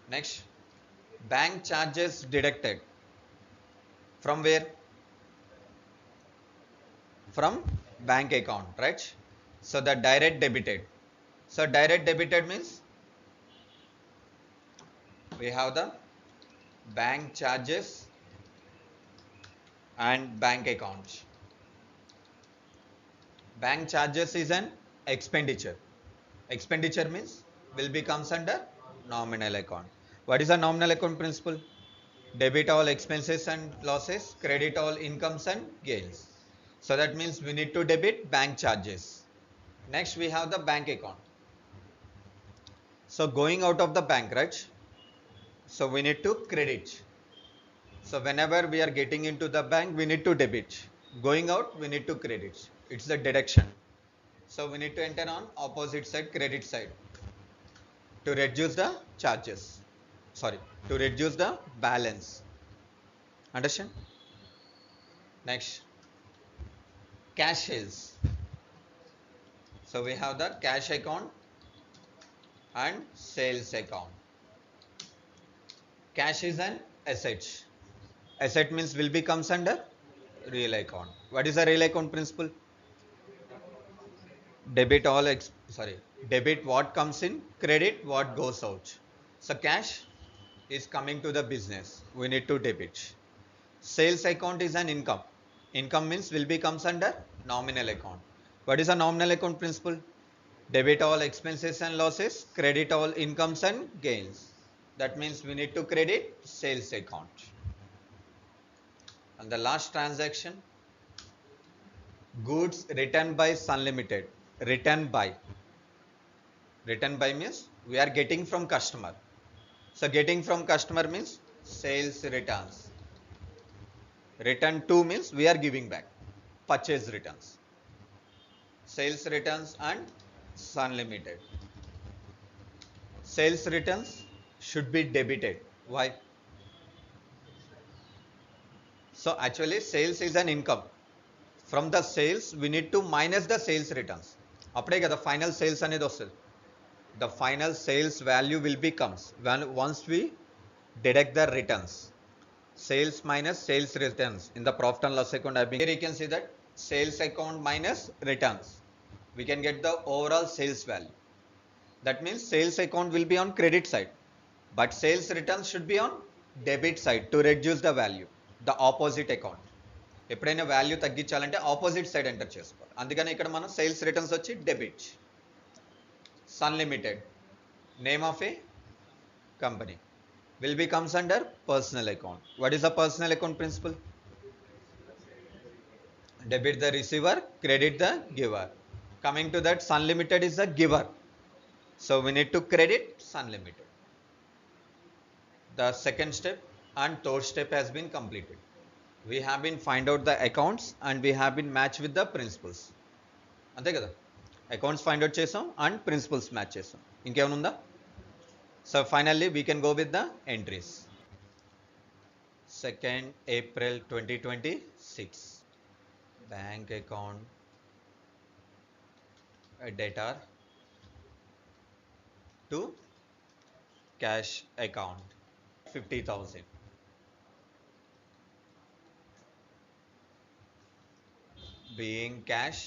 Next, bank charges deducted. From where? From bank account, right? So the direct debited. So direct debited means we have the bank charges and bank accounts. Bank charges is an expenditure. Expenditure means will be comes under nominal account. What is a nominal account principle? Debit all expenses and losses, credit all incomes and gains. So that means we need to debit bank charges. Next we have the bank account. So going out of the bank, right? So we need to credit. So whenever we are getting into the bank, we need to debit. Going out, we need to credit. It's the deduction. So we need to enter on opposite side, credit side, to reduce the charges. Sorry, to reduce the balance. Understand? Next, cash sales. So we have the cash account and sales account. Cash is an asset. Asset means will be comes under real account. What is the real account principle? Debit all debit what comes in, credit what goes out. So cash is coming to the business, we need to debit. Sales account is an income. Income means will be comes under nominal account. What is a nominal account principle? Debit all expenses and losses, credit all incomes and gains. That means we need to credit sales account. And the last transaction, goods returned by Sun Limited. Returned by. Returned by means we are getting from customer. So getting from customer means sales returns. Return to means we are giving back. Purchase returns. Sales returns and Sun Limited. Sales returns should be debited. Why? So actually sales is an income. From the sales we need to minus the sales returns. అప్పుడే కదా final sales అనేది వస్తుంది. The final sales value will becomes when once we deduct the returns. Sales minus sales returns. In the profit and loss account, here you can see that sales account minus returns. We can get the overall sales value. That means sales account will be on credit side, but sales returns should be on debit side to reduce the value, the opposite account. ఎప్పుడైనా value తగ్గించాలంటే opposite side enter చేసుకోవాలి. అందుకని ఇక్కడ మనం sales returns వచ్చి debit. Sun Limited, name of a company, will be comes under personal account. What is the personal account principle? Debit the receiver, credit the giver. Coming to that, Sun Limited is the giver, so we need to credit Sun Limited. The second step and third step has been completed. We have been find out the accounts and we have been match with the principles. అంతే కదా, accounts find out చేసాం and principles match చేసాం. ఇంకేమైనా ఉందా? So finally we can go with the entries. 2nd April 2026, bank account debtor to cash account 50,000. Being cash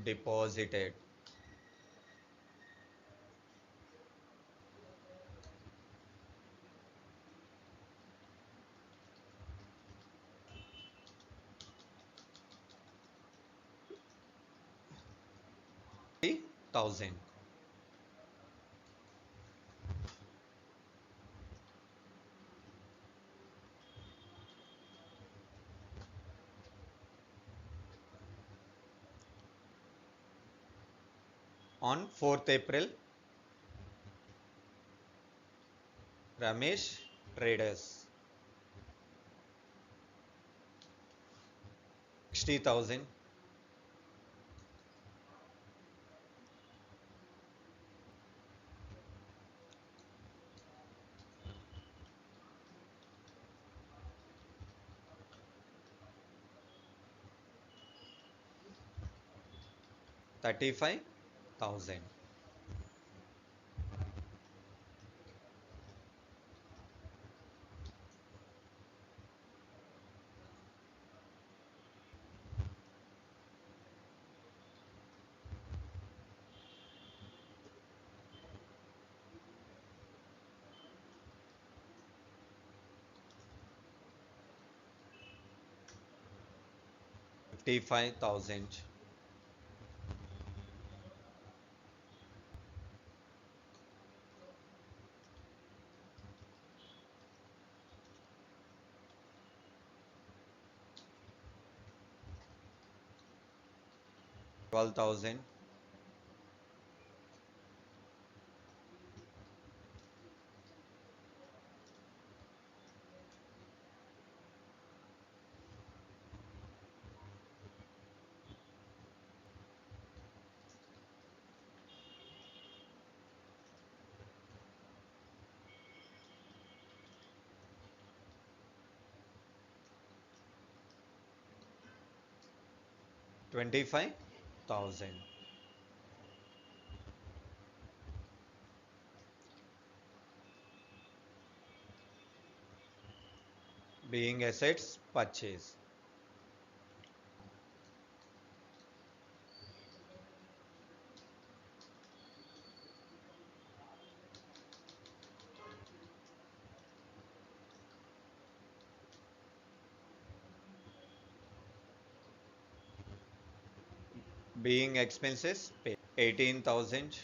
deposited. $50,000. On 4th April, Ramesh Traders 60,000. $35,000. 25,000. 12,000. 25,000. Being assets purchase. Being expenses paid. 18,000.